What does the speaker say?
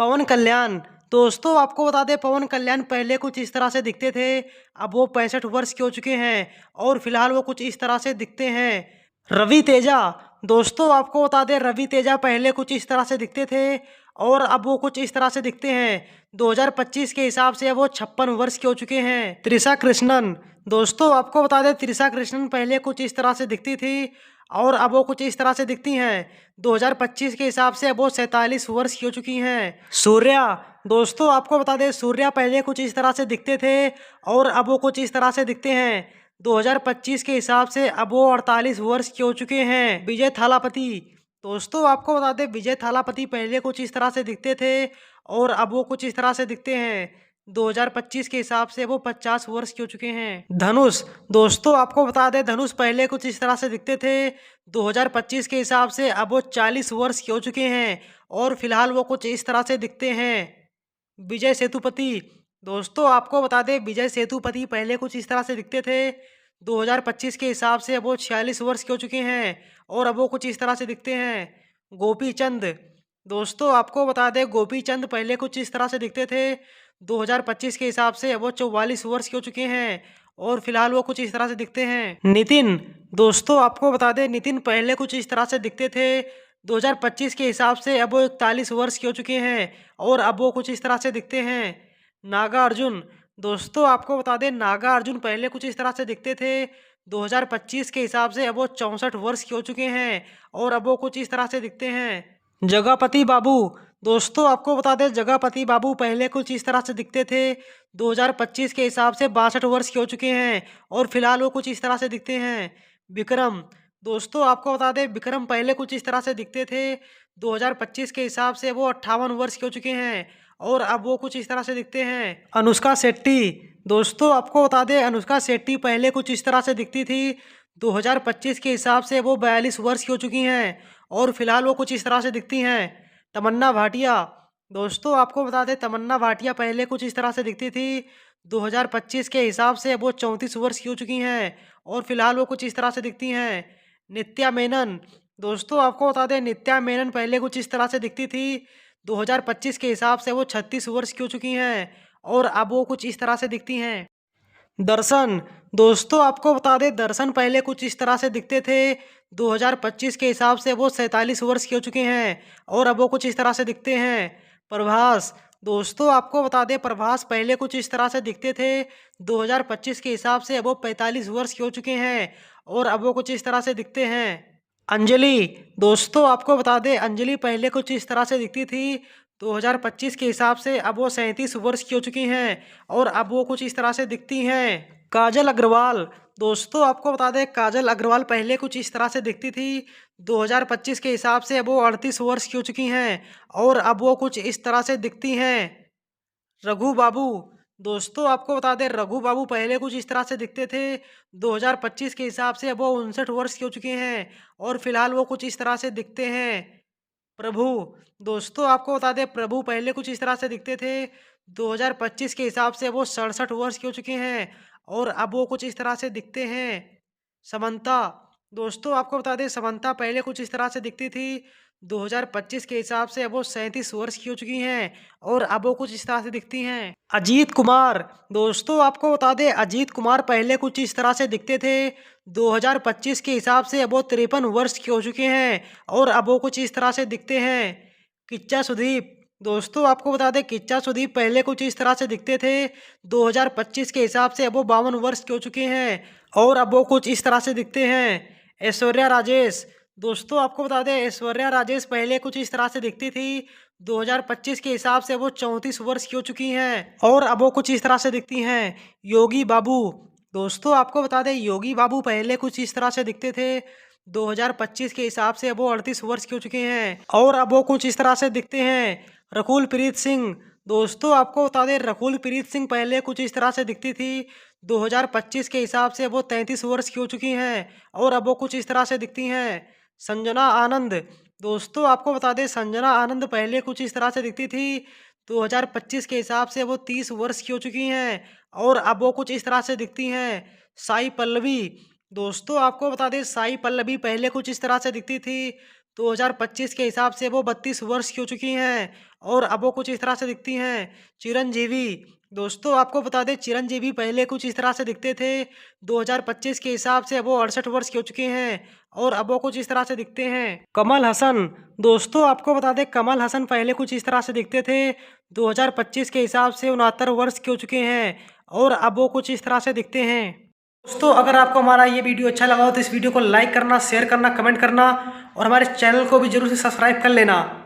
पवन कल्याण। दोस्तों आपको बता दें, पवन कल्याण पहले कुछ इस तरह से दिखते थे। अब वो 65 वर्ष के हो चुके हैं और फिलहाल वो कुछ इस तरह से दिखते हैं। रवि तेजा। दोस्तों आपको बता दें, रवि तेजा पहले कुछ इस तरह से दिखते थे और अब वो कुछ इस तरह से दिखते हैं। 2025 के हिसाब से वो 56 वर्ष के हो चुके हैं। त्रिशा कृष्णन। दोस्तों आपको बता दें, त्रिशा कृष्णन पहले कुछ इस तरह से दिखती थी और अब वो कुछ इस तरह से दिखती हैं। 2025 के हिसाब से अब वो 47 वर्ष की हो चुकी हैं। सूर्या। दोस्तों आपको बता दें, सूर्या पहले कुछ इस तरह से दिखते थे और अब वो कुछ इस तरह से दिखते हैं। 2025 के हिसाब से अब वो 48 वर्ष के हो चुके हैं। विजय थालापति। दोस्तों आपको बता दें, विजय थालापति पहले कुछ इस तरह से दिखते थे और अब वो कुछ इस तरह से दिखते हैं। 2025 के हिसाब से वो 50 वर्ष के हो चुके हैं। धनुष। दोस्तों आपको बता दें, धनुष पहले कुछ इस तरह से दिखते थे। 2025 के हिसाब से अब वो 40 वर्ष के हो चुके हैं और फिलहाल वो कुछ इस तरह से दिखते हैं। विजय सेतुपति। दोस्तों आपको बता दें, विजय सेतुपति पहले कुछ इस तरह से दिखते थे। 2025 के हिसाब से अब वो 46 वर्ष के हो चुके हैं और अब वो कुछ इस तरह से दिखते हैं। गोपी चंद। दोस्तों आपको बता दें, गोपी चंद पहले कुछ इस तरह से दिखते थे। 2025 के हिसाब से अब वो 44 वर्ष के हो चुके हैं और फिलहाल वो कुछ इस तरह से दिखते हैं। नितिन। दोस्तों आपको बता दें, नितिन पहले कुछ इस तरह से दिखते थे। 2025 के हिसाब से अब वो 41 वर्ष के हो चुके हैं और अब वो कुछ इस तरह से दिखते हैं। नागा अर्जुन। दोस्तों आपको बता दें, नागा अर्जुन पहले कुछ इस तरह से दिखते थे। 2025 के हिसाब से अब वो 64 वर्ष के हो चुके हैं और अब वो कुछ इस तरह से दिखते हैं। जगपति बाबू। दोस्तों आपको बता दें, जगपति बाबू पहले कुछ इस तरह से दिखते थे। 2025 के हिसाब से 62 वर्ष के हो चुके हैं और फिलहाल वो कुछ इस तरह से दिखते हैं। विक्रम। दोस्तों आपको बता दें, विक्रम पहले कुछ इस तरह से दिखते थे। 2025 के हिसाब से वो 58 वर्ष के हो चुके हैं और अब वो कुछ इस तरह से दिखते हैं। अनुष्का शेट्टी। दोस्तों आपको बता दें, अनुष्का शेट्टी पहले कुछ इस तरह से दिखती थी। 2025 के हिसाब से वो 42 वर्ष की हो चुकी हैं और फिलहाल वो कुछ इस तरह से दिखती हैं। तमन्ना भाटिया। दोस्तों आपको बता दें, तमन्ना भाटिया पहले कुछ इस तरह से दिखती थी। 2025 के हिसाब से वो 34 वर्ष की हो चुकी हैं और फिलहाल वो कुछ इस तरह से दिखती हैं। नित्या मेनन। दोस्तों आपको बता दें, नित्या मेनन पहले कुछ इस तरह से दिखती थी। 2025 के हिसाब से वो 36 वर्ष की हो चुकी हैं और अब वो कुछ इस तरह से दिखती हैं। दर्शन। दोस्तों आपको बता दें, दर्शन पहले कुछ इस तरह से दिखते थे। 2025 के हिसाब से वो 47 वर्ष के हो चुके हैं और अब वो कुछ इस तरह से दिखते हैं। प्रभास। दोस्तों आपको बता दें, प्रभास पहले कुछ इस तरह से दिखते थे। 2025 के हिसाब से अब वो 45 वर्ष के हो चुके हैं और अब वो कुछ इस तरह से दिखते हैं। अंजलि। दोस्तों आपको बता दें, अंजलि पहले कुछ इस तरह से दिखती थी। 2025 के हिसाब से अब वो 37 वर्ष की हो चुकी हैं और अब वो कुछ इस तरह से दिखती हैं। काजल अग्रवाल। दोस्तों आपको बता दें, काजल अग्रवाल पहले कुछ इस तरह से दिखती थी। 2025 के हिसाब से अब वो 38 वर्ष की हो चुकी हैं और अब वो कुछ इस तरह से दिखती हैं। रघु बाबू। दोस्तों आपको बता दें, रघु बाबू पहले कुछ इस तरह से दिखते थे। 2025 के हिसाब से अब वो 59 वर्ष के हो चुके हैं और फिलहाल वो कुछ इस तरह से दिखते हैं। प्रभु। दोस्तों आपको बता दें, प्रभु पहले कुछ इस तरह से दिखते थे। 2025 के हिसाब से वो 67 वर्ष के हो चुके हैं और अब वो कुछ इस तरह से दिखते हैं। समंता। दोस्तों आपको बता दें, समंता पहले कुछ इस तरह से दिखती थी। 2025 के हिसाब से अब वो 37 वर्ष की हो चुकी हैं और अब वो कुछ इस तरह से दिखती हैं। अजीत कुमार। दोस्तों आपको बता दें, अजीत कुमार पहले कुछ इस तरह से दिखते थे। 2025 के हिसाब से अब वो 53 वर्ष के हो चुके हैं और अब वो कुछ इस तरह से दिखते हैं। किच्चा सुदीप। दोस्तों आपको बता दें, किच्चा सुदीप पहले कुछ इस तरह से दिखते थे। 2025 के हिसाब से अब वो 52 वर्ष के हो चुके हैं और अब वो कुछ इस तरह से दिखते हैं। ऐश्वर्या राजेश। दोस्तों आपको बता दें, ऐश्वर्या राजेश पहले कुछ इस तरह से दिखती थी। 2025 के हिसाब से वो 34 वर्ष की हो चुकी हैं और अब वो कुछ इस तरह से दिखती हैं। योगी बाबू। दोस्तों आपको बता दें, योगी बाबू पहले कुछ इस तरह से दिखते थे। 2025 के हिसाब से अब वो 38 वर्ष के हो चुके हैं और अब वो कुछ इस तरह से दिखते हैं। रकुल प्रीत सिंह। दोस्तों आपको बता दें, रकुल प्रीत सिंह पहले कुछ इस तरह से दिखती थी। 2025 के हिसाब से वो 33 वर्ष की हो चुकी हैं और अब वो कुछ इस तरह से दिखती हैं। संजना आनंद। दोस्तों आपको बता दें, संजना आनंद पहले कुछ इस तरह से दिखती थी। 2025 के हिसाब से वो 30 वर्ष की हो चुकी हैं और अब वो कुछ इस तरह से दिखती हैं। साई पल्लवी। दोस्तों आपको बता दें, साई पल्लवी पहले कुछ इस तरह से दिखती थी। 2025 के हिसाब से वो 32 वर्ष की हो चुकी हैं और अब वो कुछ इस तरह से दिखती हैं। चिरंजीवी, दोस्तों आपको बता दें चिरंजीवी पहले कुछ इस तरह से दिखते थे। 2025 के हिसाब से अब वो 68 वर्ष के हो चुके हैं और अब वो कुछ इस तरह से दिखते हैं। कमल हसन, दोस्तों आपको बता दें कमल हसन पहले कुछ इस तरह से दिखते थे। 2025 के हिसाब से 69 वर्ष के हो चुके हैं और अब वो कुछ इस तरह से दिखते हैं। दोस्तों अगर आपको हमारा ये वीडियो अच्छा लगा हो तो इस वीडियो को लाइक करना, शेयर करना, कमेंट करना और हमारे चैनल को भी जरूर से सब्सक्राइब कर लेना।